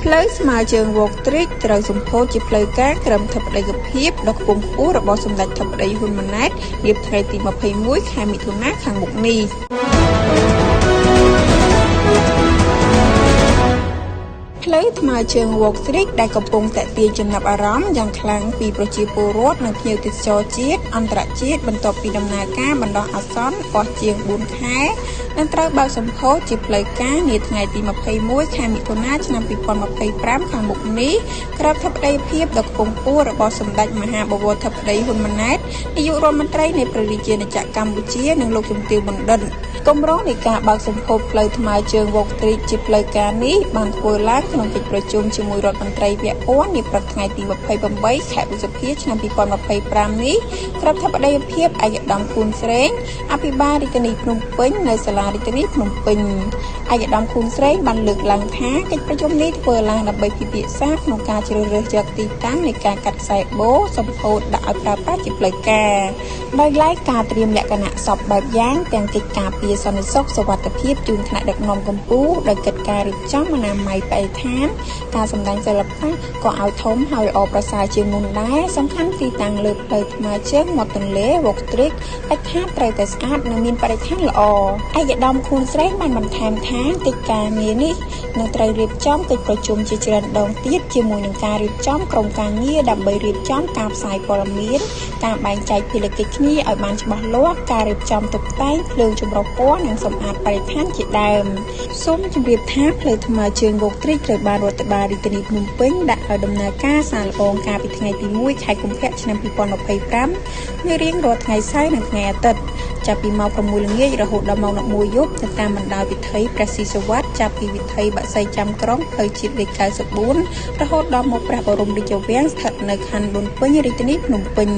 ផ្លូវស្មើជើងវោកទ្រីកត្រូវសម្ពោធជាផ្លូវការក្រមធិបតីភាពដ៏ខ្ពង់ខ្ពស់របស់សម្ដេចធិបតីហ៊ុនម៉ាណែតនាថ្ងៃទី21 ខែមិថុនាខាងមុខនេះផ្លូវថ្មើរជើងវោកទ្រីកដែលកំពុងតាក់ទាញចំណាប់អារម្មណ៍យ៉ាងខ្លាំងពីប្រជាពលរដ្ឋនិងភ្ញៀវទេសចរជាតិអន្តរជាតិបន្ទាប់ពីដំណើរការបណ្ដោះអាសន្នអស់ជាង4ខែនឹងត្រូវបើកសម្ពោធជាផ្លូវការនាថ្ងៃទី21 ខែមិថុនាឆ្នាំ2025ខាងមុខនេះក្រមធិបតីភាពដ៏ខ្ពង់ខ្ពស់របស់សម្ដេចមហាបវរធិបតីហ៊ុនម៉ាណែតនាយករដ្ឋមន្ត្រីនៃព្រះរាជាណាចក្រកម្ពុជានិងលោកជំទាវបណ្ឌិតគម្រោងនៃការបើកសម្ពោធផ្លូវថ្មើរជើងវោកទ្រីកជាផ្លូវការនេះបានធ្វើឡើងក្នុងកិច្ចប្រជុំជាមួយរដ្ឋមន្ត្រីពាក់ព័ន្ធនាព្រឹកថ្ងៃទី28 ខែឧសភាឆ្នាំ2025នេះក្រមធិបតីភាពឯកឧត្តមខួនស្រេងអភិបាលរាជធានីភ្នំពេញនៅសាលារាជធានីភ្នំពេញឯកឧត្តមខួនស្រេងបានលើកឡើងថាកិច្ចប្រជុំនេះធ្វើឡើងដើម្បីពិភាក្សាក្នុងការជ្រើសរើសយកទីតាំងនៃការកាត់ខ្សែបូសម្ពោធដាក់ឲ្យប្រើប្រាស់ជាផ្លូវការដោយឡែកការត្រៀមលក្ខណៈសពបែបយ៉ាងទាំងកិច្ចការពារសន្តិសុខសុវត្ថិភាពជូនថ្នាក់ដឹកនាំកម្ពុជាដោយកិច្ចការរៀបចំអនាម័យបរិស្ថានការសម្ដែងសិល្បៈក៏ឲ្យធំហើយល្អប្រសើរជាងមុនដែរសំខាន់ទីតាំងលើផ្លូវថ្មើរជើងមាត់ទន្លេវោកទ្រីកដាច់ខាតត្រូវតែស្អាតនិងមានបរិស្ថានល្អឯកឧត្តមខួនស្រេងបានបន្ថែមថាកិច្ចការងារនេះនឹងត្រូវរៀបចំកិច្ចប្រជុំជាច្រើនដងទៀតជាមួយនឹងការរៀបចំក្រុមការងារដើម្បីរៀបចំការផ្សាយព័ត៌មានការបែងចែកភារកិច្ចគ្នាឲ្យបានច្បាស់លាស់ការរៀបចំតុបតែងភ្លើងចម្រុះពណ៌និងសម្អាតបរិស្ថានជាដើមសូមជម្រាបថាផ្លូវថ្មើរជើងវោកទ្រីកត្រូវបានរដ្ឋបាលរាជធានីភ្នំពេញដាក់ឲ្យដំណើរការសាកល្បងកាលពីថ្ងៃទី1 ខែកុម្ភៈឆ្នាំ2025នៅរៀងរាល់ថ្ងៃសៅរ៍និងថ្ងៃអាទិត្យចាប់ពីម៉ោង 6 ល្ងាចរហូតដល់ម៉ោង 11 យប់ទៅតាមបណ្ដោយវិថីព្រះស៊ីសុវត្ថិចាប់ពីវិថីបាក់សីចាំក្រុងផ្លូវជាតិលេខ94រហូតដល់មកព្រះបរមរាជវាំងស្ថិតនៅខណ្ឌដូនពេញរាជធានីភ្នំពេញ